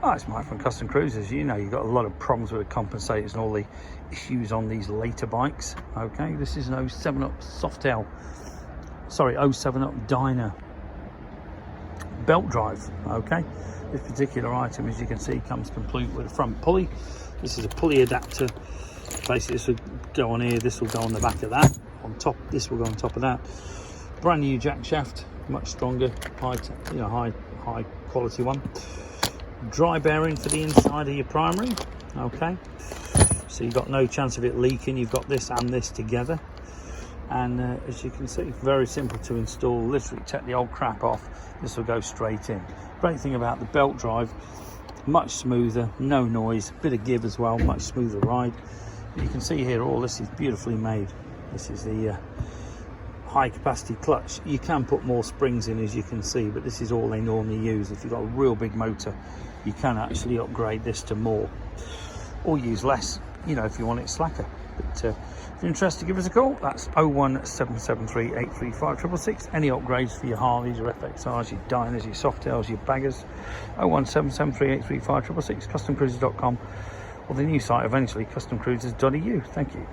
Oh, it's Mike from Custom Cruisers. You know, you've got a lot of problems with the compensators and all the issues on these later bikes. Okay, this is an 07 Up Softail, sorry, 07 Up Dyna belt drive. Okay, this particular item, as you can see, comes complete with a front pulley. This is a pulley adapter. Basically, this will go on here, this will go on the back of that. On top, this will go on top of that. Brand new jack shaft, much stronger, high quality one. Dry bearing for the inside of your primary. Okay, so you've got no chance of it leaking. You've got this and this together, and as you can see, very simple to install. Literally take the old crap off, this will go straight in. Great thing about the belt drive, much smoother, no noise, bit of give as well, much smoother ride. You can see here, all this is beautifully made. This is the high capacity clutch. You can put more springs in, as you can see, but this is all they normally use. If you've got a real big motor, you can actually upgrade this to more, or use less, you know, if you want it slacker. But if you're interested, give us a call. That's 01773 835 666. Any upgrades for your Harleys, your FXRs, your Dynas, your Softails, your baggers, 01773 835 666, customcruisers.com, or the new site eventually, customcruisers.eu. Thank you.